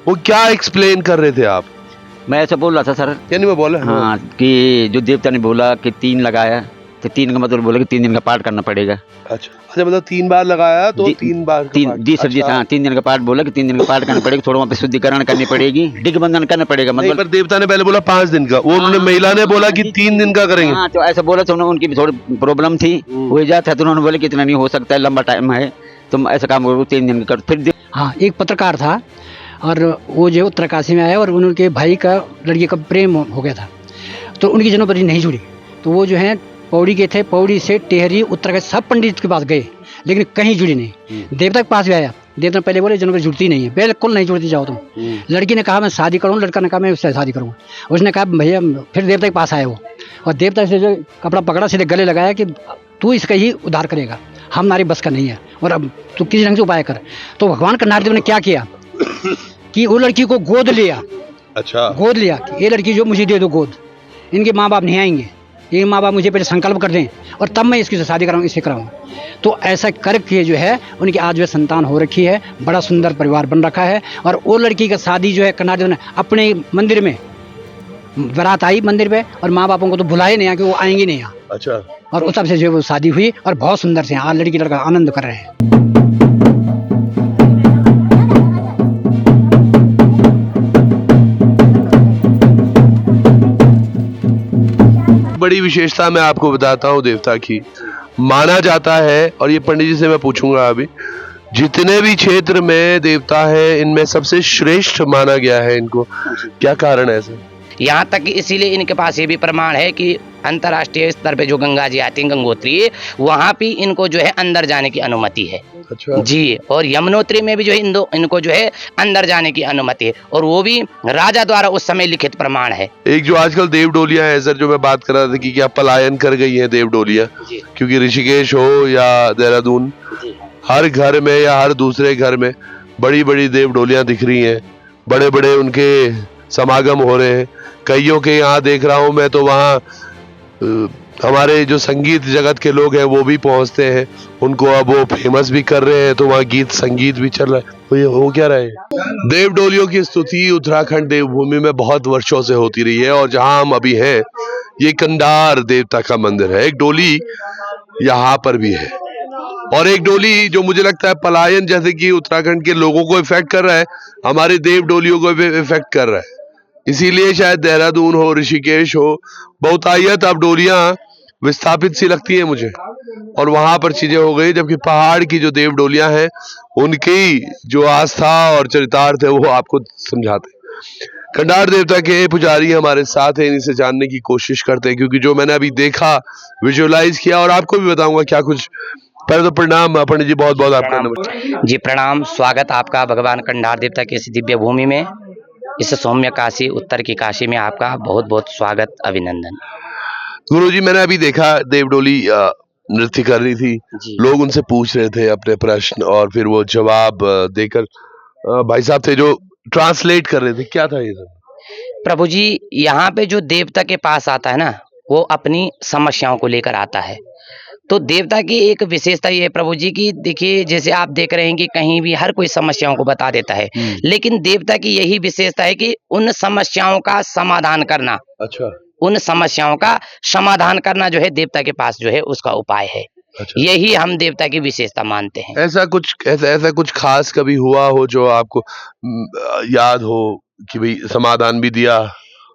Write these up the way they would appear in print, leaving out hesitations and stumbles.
वो क्या एक्सप्लेन कर रहे थे आप? मैं ऐसा बोल रहा था सर। क्या नहीं मैं बोला? हाँ, कि जो देवता ने बोला कि 3 लगाया, तो 3 का मतलब बोला कि 3 दिन का पाठ करना पड़ेगा। अच्छा अच्छा, मतलब 3 बार लगाया तो 3 बार का पाठ। जी सर जी, अच्छा। हाँ 3 दिन का पाठ बोला कि 3 दिन का पाठ करना पड़ेगा, थोड़ा वहाँ पे शुद्धिकरण करनी पड़ेगी, दिग्बंधन करना पड़ेगा। नहीं, मतलब पर देवता ने पहले बोला 5 दिन का, वो उन्होंने महिला ने बोला कि 3 दिन का करेंगे। हाँ, तो ऐसा बोला तो उनकी भी थोड़ी प्रॉब्लम थी, हो ही जाता है, तो उन्होंने बोले कि इतना नहीं हो सकता है, लंबा टाइम है, तुम ऐसा काम करो 3 दिन का कर। फिर हाँ, एक पत्रकार था और वो जो उत्तरकाशी में आया और उनके भाई का लड़की का प्रेम हो गया था, तो उनकी जन्मपत्री नहीं जुड़ी, तो वो जो है पौड़ी के थे, पौड़ी से टेहरी उत्तरकाशी सब पंडित के पास गए, लेकिन कहीं जुड़ी नहीं। देवता के पास भी आया, देवता पहले बोले जन्मपत्री जुड़ती नहीं है, बिल्कुल नहीं जुड़ती, जाओ तुम। लड़की ने कहा मैं शादी करूँ, लड़का ने कहा मैं उससे शादी करूँगा। उसने कहा भैया, फिर देवता के पास आए वो, और देवता से जो कपड़ा पकड़ा सीधे गले लगाया कि तू इसका ही उद्धार करेगा, हम नारी बस का नहीं है, और अब तू किसी ढंग से उपाय कर। तो भगवान कन्नार देव ने क्या किया कि वो लड़की को गोद लिया। अच्छा, गोद लिया कि ये लड़की जो मुझे दे दो गोद, इनके माँ बाप नहीं आएंगे, ये माँ बाप मुझे पहले संकल्प कर दें और तब मैं इसकी शादी कराऊँ, इससे कराऊँ। तो ऐसा करके जो है उनकी आज जो संतान हो रखी है, बड़ा सुंदर परिवार बन रखा है। और वो लड़की का शादी जो है कन्नार देव ने अपने मंदिर में, बारात आई मंदिर पे, और माँ बापों को तो बुलाए नहीं, कि वो आएंगे नहीं यहाँ। अच्छा, और उस तब से जो है वो शादी हुई और बहुत सुंदर से आज लड़की लड़का आनंद कर रहे हैं। बड़ी विशेषता मैं आपको बताता हूँ देवता की, माना जाता है, और ये पंडित जी से मैं पूछूंगा अभी, जितने भी क्षेत्र में देवता है इनमें सबसे श्रेष्ठ माना गया है इनको, क्या कारण है ऐसा? यहाँ तक कि इसीलिए इनके पास ये भी प्रमाण है कि अंतर्राष्ट्रीय स्तर पे जो गंगा जी आती हैं, गंगोत्री, वहाँ भी इनको जो है अंदर जाने की अनुमति है। अच्छा जी, और यमुनोत्री में भी जो है इनको जो है अंदर जाने की अनुमति है, और वो भी राजा द्वारा उस समय लिखित प्रमाण है। एक जो आजकल देव डोलियां है सर, जो मैं बात कर रहा था कि क्या पलायन कर गई है देव डोलियां, क्योंकि ऋषिकेश हो या देहरादून, हर घर में या हर दूसरे घर में बड़ी बड़ी देव डोलियां दिख रही हैं, बड़े बड़े उनके समागम हो रहे हैं। कईयों के यहाँ देख रहा हूँ मैं, तो वहाँ हमारे जो संगीत जगत के लोग हैं वो भी पहुंचते हैं, उनको अब वो फेमस भी कर रहे हैं, तो वहाँ गीत संगीत भी चल रहा है। तो ये हो क्या रहा है? देव डोलियों की स्तुति उत्तराखंड देवभूमि में बहुत वर्षों से होती रही है, और जहाँ हम अभी हैं ये कंडार देवता का मंदिर है। एक डोली यहाँ पर भी है, और एक डोली जो मुझे लगता है पलायन जैसे कि उत्तराखंड के लोगों को इफेक्ट कर रहा है, हमारे देव डोलियों को भी इफेक्ट कर रहा है। इसीलिए शायद देहरादून हो, ऋषिकेश हो, बहुतायत अब डोलियां विस्थापित सी लगती है मुझे, और वहां पर चीजें हो गई, जबकि पहाड़ की जो देव डोलियां हैं उनकी जो आस्था और चरितार्थ है वो आपको समझाते हैं। कंडार देवता के पुजारी हमारे साथ हैं, इनसे जानने की कोशिश करते हैं, क्योंकि जो मैंने अभी देखा, विजुअलाइज किया, और आपको भी बताऊंगा क्या कुछ। पहले तो प्रणाम पंडित जी, बहुत बहुत आपका नमस्कार जी। प्रणाम, स्वागत आपका भगवान कंडार देवता की इस दिव्य भूमि में, इस सौम्य काशी, उत्तर की काशी में आपका बहुत बहुत स्वागत, अभिनंदन। गुरुजी, मैंने अभी देखा देव डोली नृत्य कर रही थी, लोग उनसे पूछ रहे थे अपने प्रश्न, और फिर वो जवाब देकर भाई साहब थे जो ट्रांसलेट कर रहे थे। क्या था ये सब? प्रभु जी, यहाँ पे जो देवता के पास आता है ना, वो अपनी समस्याओं को लेकर आता है। तो देवता की एक विशेषता ये है प्रभु जी की, देखिए जैसे आप देख रहे हैं कि कहीं भी हर कोई समस्याओं को बता देता है, लेकिन देवता की यही विशेषता है कि उन समस्याओं का समाधान करना। अच्छा, उन समस्याओं का समाधान करना जो है देवता के पास जो है उसका उपाय है। अच्छा, यही हम देवता की विशेषता मानते हैं। ऐसा कुछ खास कभी हुआ हो जो आपको याद हो कि भाई समाधान भी दिया,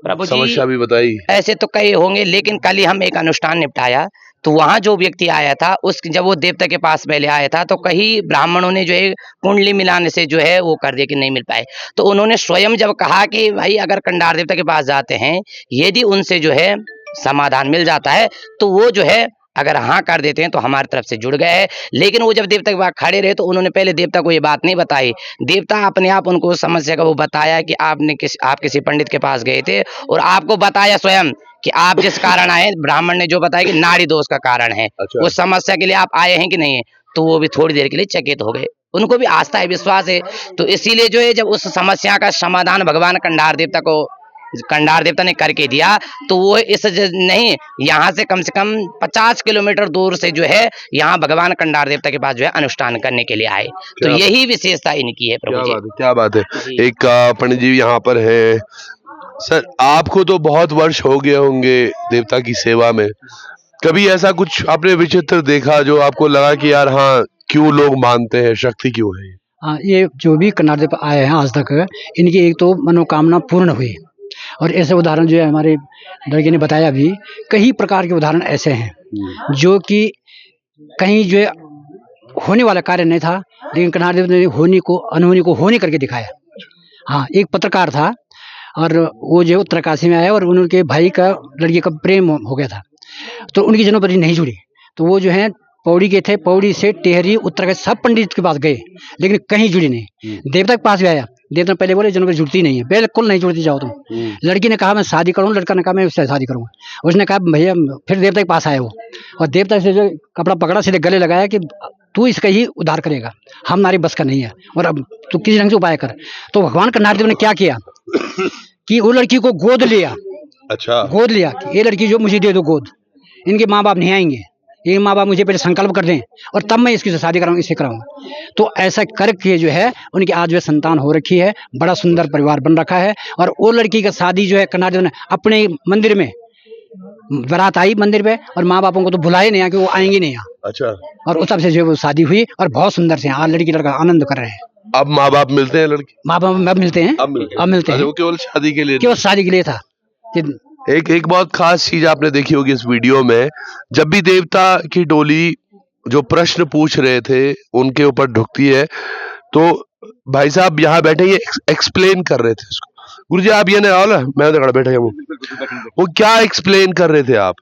प्रभु जी समस्या भी बताई? ऐसे तो कई होंगे, लेकिन कल ही हम एक अनुष्ठान निपटाया, तो वहां जो व्यक्ति आया था, उस जब वो देवता के पास पहले आया था, तो कई ब्राह्मणों ने जो है कुंडली मिलाने से जो है वो कर दिया कि नहीं मिल पाए। तो उन्होंने स्वयं जब कहा कि भाई अगर कंडार देवता के पास जाते हैं, यदि उनसे जो है समाधान मिल जाता है, तो वो जो है अगर हाँ कर देते हैं तो हमारी तरफ से जुड़ गए हैं। लेकिन वो जब देवता के पास खड़े रहे, तो उन्होंने पहले देवता को ये बात नहीं बताई। देवता अपने आप उनको समस्या का वो बताया कि आप किसी पंडित के पास गए थे, और आपको बताया स्वयं कि आप जिस कारण आए, ब्राह्मण ने जो बताया कि नाड़ी दोष का कारण है। अच्छा। उस समस्या के लिए आप आए हैं कि नहीं है, तो वो भी थोड़ी देर के लिए चकित हो गए। उनको भी आस्था है, विश्वास है, तो इसीलिए जो है जब उस समस्या का समाधान भगवान कंडार देवता को कंडार देवता ने करके दिया, तो वो नहीं, यहाँ से कम 50 किलोमीटर दूर से जो है यहाँ भगवान कंडार देवता के पास जो है अनुष्ठान करने के लिए आए। तो यही विशेषता इनकी है प्रभु जी। क्या बात है। एक पंडित जी यहाँ पर है। सर, आपको तो बहुत वर्ष हो गए होंगे देवता की सेवा में, कभी ऐसा कुछ आपने विचित्र देखा जो आपको लगा कि यार हाँ, क्यों लोग मानते हैं, शक्ति क्यों है? हाँ, ये जो भी कन्नाड़ देव आए हैं आज तक, इनकी एक तो मनोकामना पूर्ण हुई, और ऐसे उदाहरण जो है हमारे लड़के ने बताया भी, कई प्रकार के उदाहरण ऐसे हैं जो कि कहीं जो है होने वाला कार्य नहीं था, लेकिन कन्नाड़ देव ने होने को अनहोनी को होने करके दिखाया। हाँ, एक पत्रकार था और वो जो उत्तरकाशी में आया और उनके भाई का लड़की का प्रेम हो गया था, तो उनकी जन्मपत्री नहीं जुड़ी, तो वो जो है पौड़ी के थे, पौड़ी से टेहरी उत्तरकाशी सब पंडित के पास गए, लेकिन कहीं जुड़ी नहीं। देवता के पास भी आया, देवता पहले बोले जन्मपत्री जुड़ती नहीं है, बिल्कुल नहीं जुड़ती, जाओ तुम। लड़की ने कहा मैं शादी करूँ, लड़का ने कहा मैं उससे शादी करूँगा। उसने कहा भैया, फिर देवता के पास आए वो, और देवता से जो कपड़ा पकड़ा सीधे गले लगाया कि तू इसका ही उद्धार करेगा, हम नारी बस का नहीं है, और अब तू किसी ढंग से उपाय कर। तो भगवान कन्नाड़ देव ने क्या किया कि वो लड़की को गोद लिया। अच्छा, गोद लिया कि ये लड़की जो मुझे दे दो गोद, इनके माँ बाप नहीं आएंगे, ये माँ बाप मुझे पहले संकल्प कर दें और तब मैं इसकी शादी कराऊंगा, इससे कराऊंगा। तो ऐसा करके जो है उनकी आज जो संतान हो रखी है, बड़ा सुंदर परिवार बन रखा है। और वो लड़की का शादी जो है कन्नाड़ देव ने अपने मंदिर में, बारात आई मंदिर में, और माँ बापों को तो बुलाए नहीं, कि वो आएंगे नहीं यहाँ। अच्छा, और उस तब से जो है वो शादी हुई और बहुत सुंदर से आज लड़की लड़का आनंद कर रहे हैं। अब माँ बाप मिलते हैं, लड़की माँ बाप अब मिलते हैं, अब मिलते हैं। वो केवल शादी के लिए, केवल शादी के लिए था। एक बहुत खास चीज आपने देखी होगी इस वीडियो में, जब भी देवता की डोली जो प्रश्न पूछ रहे थे उनके ऊपर ढुकती है, तो भाई साहब यहाँ बैठे ये एक्सप्लेन कर रहे थे इसको। गुरुजी आप ये नहीं आओ, मैं तो बैठा हूँ। वो क्या एक्सप्लेन कर रहे थे आप?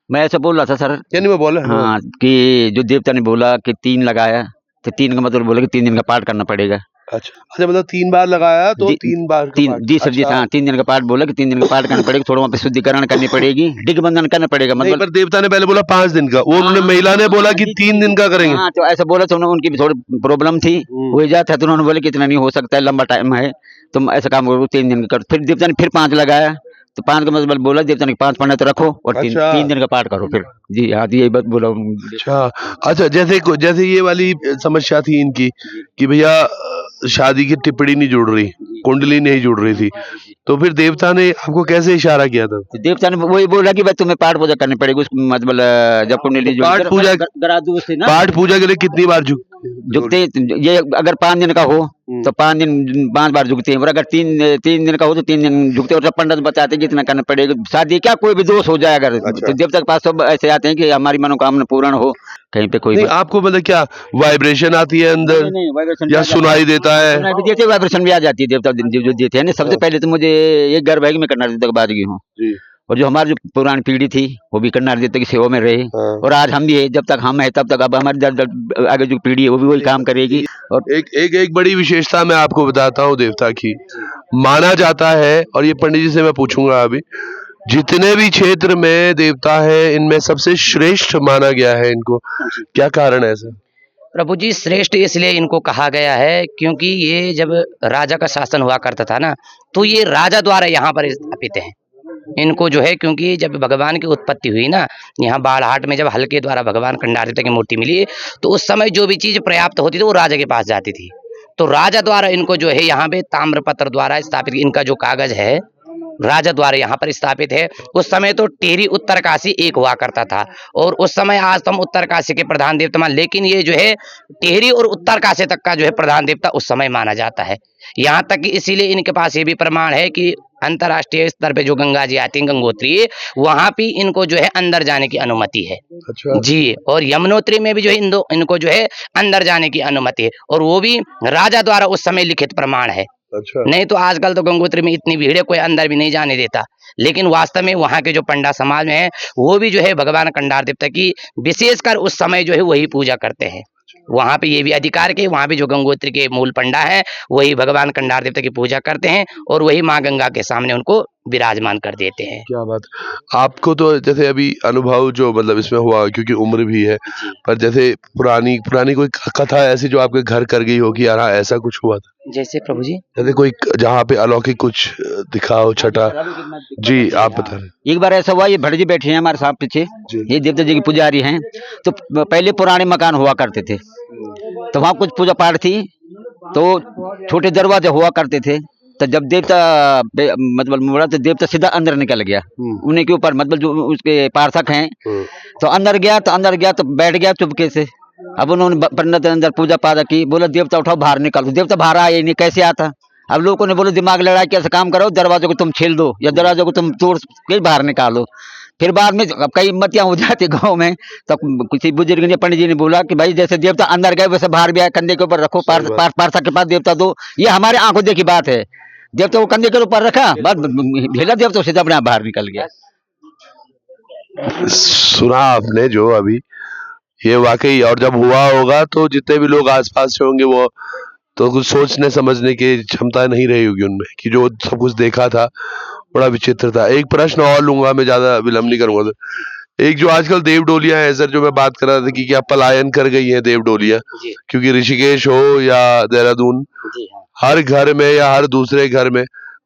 मैं ऐसा बोल रहा था सर, क्या नहीं मैं बोला? हाँ, कि जो देवता ने बोला कि 3 लगाया, तो 3 का मतलब बोला कि 3 दिन का पाठ करना पड़ेगा। अच्छा, मतलब 3 बार लगाया तो 3 बार जी सर जी, हाँ 3 दिन का पाठ बोला कि 3 दिन का पाठ करना पड़ेगा, थोड़ा वहाँ पे शुद्धिकरण करनी पड़ेगी, दिग्बंधन करना पड़ेगा। मतलब पर देवता ने पहले बोला 5 दिन का, वो उन्होंने महिला ने बोला कि 3 दिन का करेंगे। हाँ, तो ऐसा बोला तो उनकी भी थोड़ी प्रॉब्लम थी, हो जाता है, तो उन्होंने बोला कि इतना नहीं हो सकता है, लंबा टाइम है, तुम ऐसा काम करो 3 दिन का करो। फिर देवता ने फिर 5 लगाया, तो 5 का मतलब बोला देवता ने 5 पंडित रखो और 3 दिन का पाठ करो फिर। जी हाँ, यही बात बोला। अच्छा, जैसे ये वाली समस्या थी इनकी कि भैया शादी की टिप्पणी नहीं जुड़ रही, कुंडली नहीं जुड़ रही थी, तो फिर देवता ने आपको कैसे इशारा किया था? तो देवता ने वही बोला कि भाई तुम्हें पाठ पूजा करनी पड़ेगी, उसको मतलब जब कुंडली पाठ पूजा के लिए कितनी बार झुकते? ये अगर 5 दिन का हो तो 5 बार झुकते हैं, और अगर 3 दिन का हो तो 3 दिन झुकते हैं। और पंडित बताते हैं कि इतना करना पड़ेगा, शादी क्या कोई भी दोष हो जाए अगर, तो देवता के पास सब ऐसे आते हैं कि हमारी मनोकामना पूर्ण हो। कहीं पे कोई आपको मतलब क्या वाइब्रेशन आती है अंदर? नहीं, या सुनाई देता है? वाइब्रेशन भी आ जाती है, देवता जो देते हैं। सबसे पहले तो मुझे एक गर्भ है कि मैं कन्नाड़ देवता के बाद गई हूँ, और जो हमारी जो पुरानी पीढ़ी थी वो भी कन्नाड़ देवता की सेवा में रहे, और आज हम भी है, जब तक हम है तब तक अब हमारी आगे जो पीढ़ी है वो भी वही काम करेगी। और एक बड़ी विशेषता मैं आपको बताता हूँ देवता की, माना जाता है, और ये पंडित जी से मैं पूछूंगा अभी, जितने भी क्षेत्र में देवता है इनमें सबसे श्रेष्ठ माना गया है इनको, क्या कारण है ऐसा? प्रभु जी, श्रेष्ठ इसलिए इनको कहा गया है क्योंकि ये जब राजा का शासन हुआ करता था ना, तो ये राजा द्वारा यहाँ पर स्थापित हैं। इनको जो है, क्योंकि जब भगवान की उत्पत्ति हुई ना, यहाँ बाड़हाट में जब हल के द्वारा भगवान कंडार देवता की मूर्ति मिली, तो उस समय जो भी चीज पर्याप्त होती थी वो राजा के पास जाती थी। तो राजा द्वारा इनको जो है यहाँ पे ताम्रपत्र द्वारा स्थापित, इनका जो कागज है राजा द्वारा यहाँ पर स्थापित है। उस समय तो टेहरी उत्तरकाशी एक हुआ करता था, और उस समय आज तो हम उत्तरकाशी के प्रधान देवता मान, लेकिन ये जो है टेहरी और उत्तरकाशी तक का जो है प्रधान देवता उस समय माना जाता है। यहाँ तक कि इसीलिए इनके पास ये भी प्रमाण है कि अंतर्राष्ट्रीय स्तर पे जो गंगा जी आती है गंगोत्री, वहां भी इनको जो है अंदर जाने की अनुमति है। अच्छा। जी, और यमुनोत्री में भी जो है इनको जो है अंदर जाने की अनुमति है, और वो भी राजा द्वारा उस समय लिखित प्रमाण है। अच्छा। नहीं तो आजकल तो गंगोत्री में इतनी भीड़ है, कोई अंदर भी नहीं जाने देता, लेकिन वास्तव में वहाँ के जो पंडा समाज में है वो भी जो है भगवान कंडार देवता की विशेषकर उस समय जो है वही पूजा करते हैं। वहाँ पे ये भी अधिकार के, वहाँ पे जो गंगोत्री के मूल पंडा है वही भगवान कंडार देवता की पूजा करते हैं, और वही माँ गंगा के सामने उनको विराजमान कर देते हैं। क्या बात। आपको तो जैसे अभी अनुभव जो मतलब इसमें हुआ, क्योंकि उम्र भी है, पर जैसे पुरानी पुरानी कोई कथा ऐसी जो आपके घर कर गई हो कि यार हाँ, ऐसा कुछ हुआ था, जैसे प्रभु जी, जैसे कोई जहाँ पे अलौकिक कुछ दिखा हो, छठा। जी आप बता रहे। एक बार ऐसा हुआ, ये भट जी बैठे हैं हमारे साथ पीछे, ये देवता जी की पुजारी हैं। तो पहले पुराने मकान हुआ करते थे, तो वहाँ कुछ पूजा पाठ थी, तो छोटे दरवाजे हुआ करते थे। तो जब देवता मतलब मुड़ा, तो देवता सीधा अंदर निकल गया उन्हीं के ऊपर, मतलब जो उसके पार्षद हैं। तो अंदर गया तो बैठ गया चुपके से। अब उन्होंने पंडित अंदर पूजा पाठ की, बोला देवता उठाओ बाहर निकालो। देवता बाहर आया नहीं, कैसे आता? अब लोगों ने बोला दिमाग लड़ाई, कैसे काम करो, दरवाजे को तुम छील दो या दरवाजे को तुम तोड़ के बाहर निकालो। फिर बाद में अब कई मतियां हो जाती गांव में, तो किसी बुजुर्ग ने, पंडित जी ने बोला कि भाई जैसे देवता अंदर गए वैसे बाहर भी आए, कंधे के ऊपर रखो, पार्षद के पास देवता दो। ये हमारे आंखों देखी बात है। देवता को कंधे के ऊपर रखा, बस भेजा, देवता सीधा अपने आप बाहर निकल गया। सुना आपने जो अभी, ये वाकई, और जब हुआ होगा तो जितने भी लोग आसपास से होंगे वो तो कुछ सोचने समझने की क्षमता नहीं रही होगी उनमें, कि जो सब कुछ देखा था बड़ा विचित्र था। एक प्रश्न और लूंगा, मैं ज्यादा विलंब नहीं करूंगा। तो एक जो आजकल देव डोलियां है सर, जो मैं बात कर रहा था कि क्या पलायन कर गई हैं देव डोलियां, क्योंकि ऋषिकेश हो या देहरादून, हर घर में या हर दूसरे घर में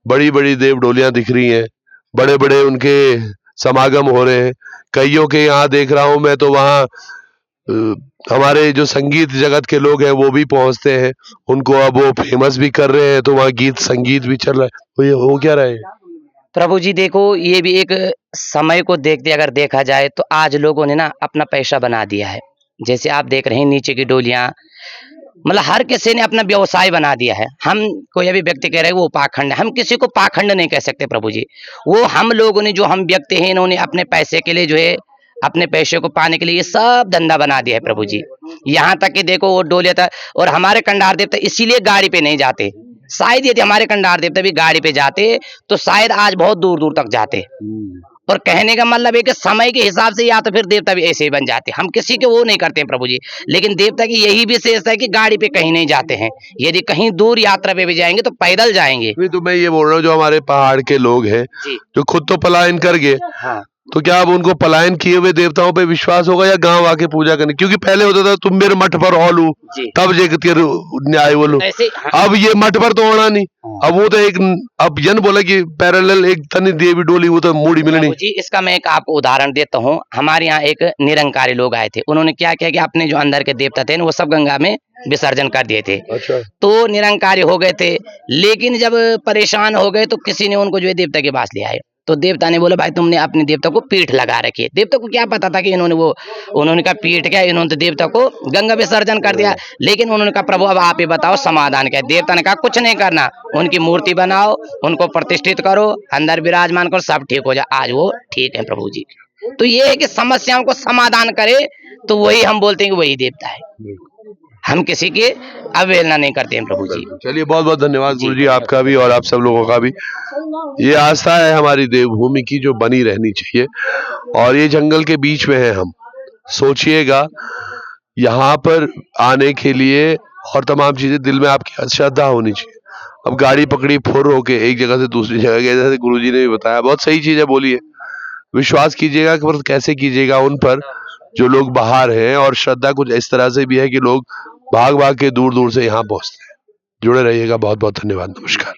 बड़ी बड़ी देव डोलियां दिख रही हैं, बड़े बड़े उनके समागम हो रहे हैं। कईयों के यहाँ देख रहा हूं मैं, तो वहाँ हमारे जो संगीत जगत के लोग हैं वो भी पहुंचते हैं, उनको अब वो फेमस भी कर रहे हैं, तो वहाँ गीत संगीत भी चल रहा है। तो ये हो क्या रहा है? प्रभु जी देखो, ये भी एक समय को देखते अगर देखा जाए तो आज लोगों ने ना अपना पैसा बना दिया है। जैसे आप देख रहे हैं नीचे की डोलियां, मतलब हर किसी ने अपना व्यवसाय बना दिया है। हम कोई अभी व्यक्ति कह रहे हैं वो पाखंड है, हम किसी को पाखंड नहीं कह सकते प्रभु जी। वो हम लोगों ने, जो हम व्यक्ति हैं, इन्होंने अपने पैसे के लिए जो है, अपने पैसे को पाने के लिए ये सब धंधा बना दिया है प्रभु जी। यहाँ तक कि देखो वो डोलिया था, और हमारे कंडार देवता इसीलिए गाड़ी पे नहीं जाते। शायद यदि हमारे कंडार देवता भी गाड़ी पे जाते तो शायद आज बहुत दूर दूर तक जाते। और कहने का मतलब है कि समय के हिसाब से या तो फिर देवता भी ऐसे ही बन जाते। हम किसी के वो नहीं करते हैं प्रभु जी, लेकिन देवता की यही विशेषता है कि गाड़ी पे कहीं नहीं जाते हैं। यदि कहीं दूर यात्रा पे भी जाएंगे तो पैदल जाएंगे। तो मैं ये बोल रहा हूँ, जो हमारे पहाड़ के लोग हैं जो खुद तो पलायन कर गए, हाँ, तो क्या अब उनको पलायन किए हुए देवताओं पे विश्वास होगा या गांव आके पूजा करने? क्योंकि पहले होता था तुम मेरे मठ पर हॉलू तब जे न्याय बोलो, अब ये मठ पर तो होना नहीं। अब वो तो एक, अब जन बोला कि पैरेलल एक तनी देवी डोली, वो तो मूड़ी मिलनी जी। इसका मैं एक आपको उदाहरण देता हूँ। हमारे यहाँ एक निरंकारी लोग आए थे, उन्होंने क्या किया कि अपने जो अंदर के देवता थे वो सब गंगा में विसर्जन कर दिए थे। अच्छा। तो निरंकारी हो गए थे, लेकिन जब परेशान हो गए तो किसी ने उनको जो है देवता के पास ले आए। तो देवता ने बोला भाई तुमने अपने देवता को पीठ लगा रखी है। देवता को क्या पता था कि उन्होंने कहा पीठ क्या, इन्होंने तो देवता को गंगा विसर्जन कर दिया। लेकिन उन्होंने कहा प्रभु अब आप ही बताओ समाधान क्या है। देवता ने कहा कुछ नहीं करना, उनकी मूर्ति बनाओ, उनको प्रतिष्ठित करो, अंदर विराजमान करो, सब ठीक हो जाए। आज वो ठीक है प्रभु जी। तो ये है कि समस्याओं को समाधान करे तो वही हम बोलते हैं कि वही देवता है। हम किसी की अवहेलना नहीं करते हैं प्रभु जी। चलिए बहुत बहुत धन्यवाद गुरु जी, आपका भी और आप सब लोगों का भी। ये आस्था है हमारी देवभूमि की जो बनी रहनी चाहिए, और ये जंगल के बीच में है। हम सोचिएगा, यहाँ पर आने के लिए और तमाम चीजें दिल में आपकी श्रद्धा होनी चाहिए। अब गाड़ी पकड़ी फुर होके एक जगह से दूसरी जगह गए, जैसे गुरु जी ने भी बताया, बहुत सही चीज है, बोलिए। विश्वास कीजिएगा, पर कैसे कीजिएगा उन पर जो लोग बाहर हैं, और श्रद्धा कुछ इस तरह से भी है कि लोग भाग भाग के दूर दूर से यहाँ पहुंचते हैं। जुड़े रहिएगा, बहुत बहुत धन्यवाद, नमस्कार।